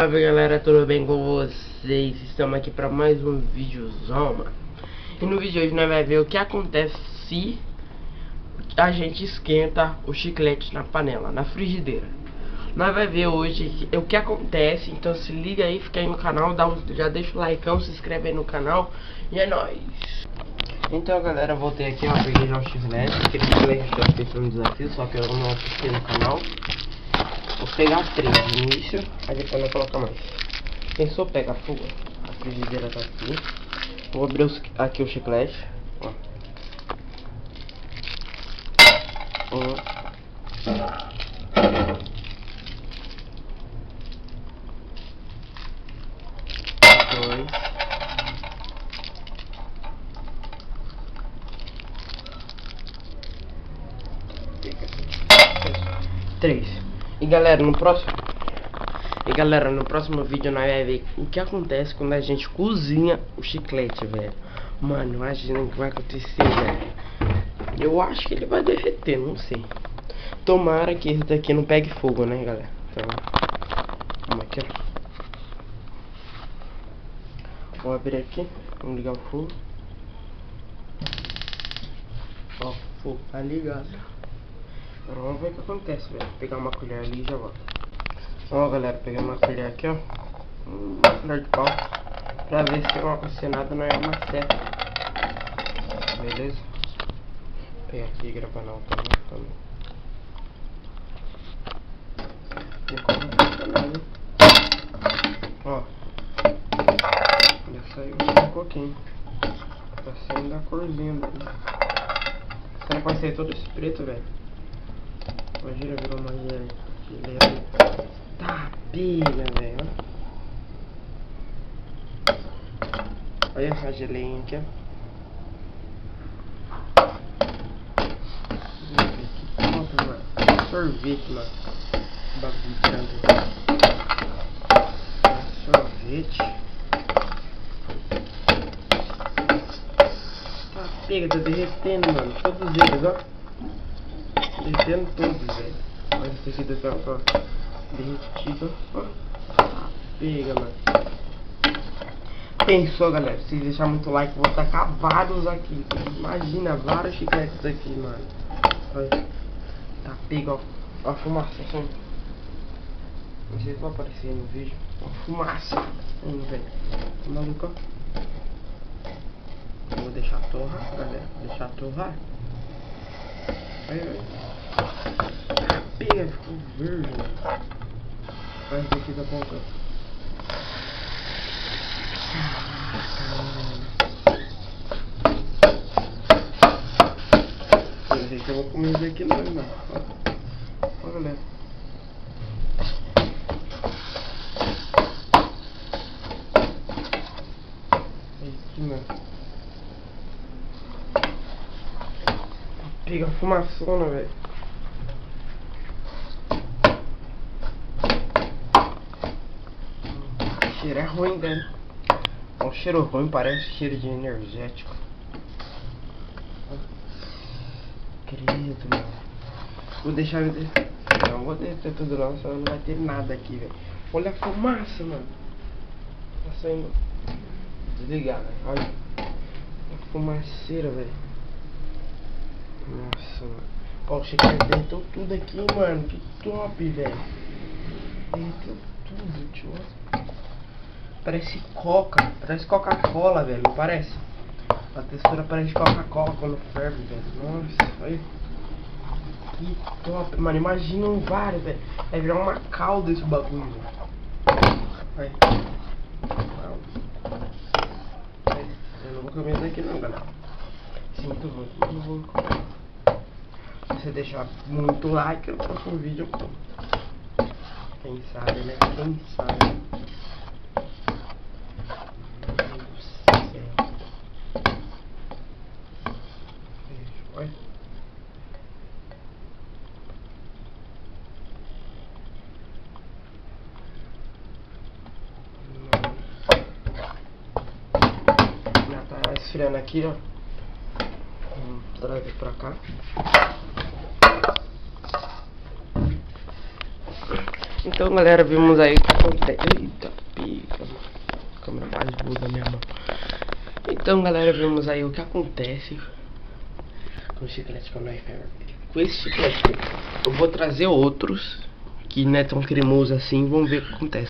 Salve galera, tudo bem com vocês? Estamos aqui para mais um videozão, mano. E no vídeo de hoje nós vamos ver o que acontece se a gente esquenta o chiclete na panela, na frigideira. Nós vamos ver hoje o que acontece, então se liga aí, fica aí no canal, já deixa o like, se inscreve aí no canal e é nóis. Então galera, voltei aqui, ó, peguei já o chiclete, aquele chiclete já fez um desafio, só que eu não assisti no canal. Vou pegar 3 no início, aí depois eu colocar mais. Pensou, pega fogo. A frigideira tá aqui. Vou abrir aqui o chiclete. Ó. 1, 2, 3. E galera, no próximo vídeo nós vamos ver o que acontece quando a gente cozinha o chiclete, velho. Mano, imagina o que vai acontecer, velho. Eu acho que ele vai derreter, não sei. Tomara que esse daqui não pegue fogo, né, galera? Então, vamos aqui, ó. Vou abrir aqui, vamos ligar o fogo. Ó, o fogo tá ligado. Agora vamos ver o que acontece, velho. Vou pegar uma colher ali e já volto. Ó galera, peguei uma colher aqui, ó. Uma colher de pau. Pra ver se não acontecer nada, não é uma seta. Beleza? Vou pegar aqui e gravar na outra mão também. Tem como funcionar, né? Ó. Já saiu um pouquinho. Tá saindo a corzinha dele. Será que vai sair todo esse preto, velho? Imagina, virou uma geleia. Tá, pega, velho. Olha essa geleinha aqui, ó. Nossa, mano. Sorvete, mano. Bagulho grande. Sorvete. Tá, pega, tá derretendo, mano. Todos eles, ó. Derretendo todos, velho. Olha esse aqui daqui, ó. Derretido, ó. Pega, mano. Pensou, galera? Se deixar muito like, vou tacar vários aqui. Imagina, vários chicletes aqui, mano. Olha. Tá, pega, ó. Ó a fumaça, assim. Não sei se vai aparecer no vídeo. Ó a fumaça. Velho. Tá maluco, ó. Vou deixar torrar, galera. Deixar torrar. Aí, aí. Pega, ficou verde, mano. Olha esse aqui da ponta. Esse aqui eu vou comer isso aqui não, mano. Ó, galera. Aqui, mano. Pega a fumaçona, velho. O cheiro é ruim, velho. É um cheiro ruim, parece cheiro de energético. Credo, mano. Vou deixar ele. Não vou descer tudo não, senão não vai ter nada aqui, velho. Olha a fumaça, mano. Tá saindo. Desligar, velho. Olha. A fumaceira, velho. Nossa, mano. Ó, o chiclete deitou tudo aqui, mano. Que top, velho. Deitou tudo, tio. Parece coca. Parece Coca-Cola, velho. Não parece? A textura parece Coca-Cola quando ferve, velho. Nossa, olha. Que top, mano. Imagina um vários, velho. Vai virar uma calda esse bagulho, velho. Vai. Eu não vou comer isso aqui não, galera. Sinto muito, mas não vou comer. Se você deixar muito like no próximo vídeo, eu como. Quem sabe, né? Quem sabe. Olha. Já tá esfriando aqui, ó. Vamos trazer pra cá. Então, galera, vimos aí o que acontece. Eita, pica. A câmera mais boa da minha mão. Então, galera, vimos aí o que acontece com o chiclete com Life Ever. Com esse chiclete, eu vou trazer outros que não é tão cremoso assim. Vamos ver o que acontece.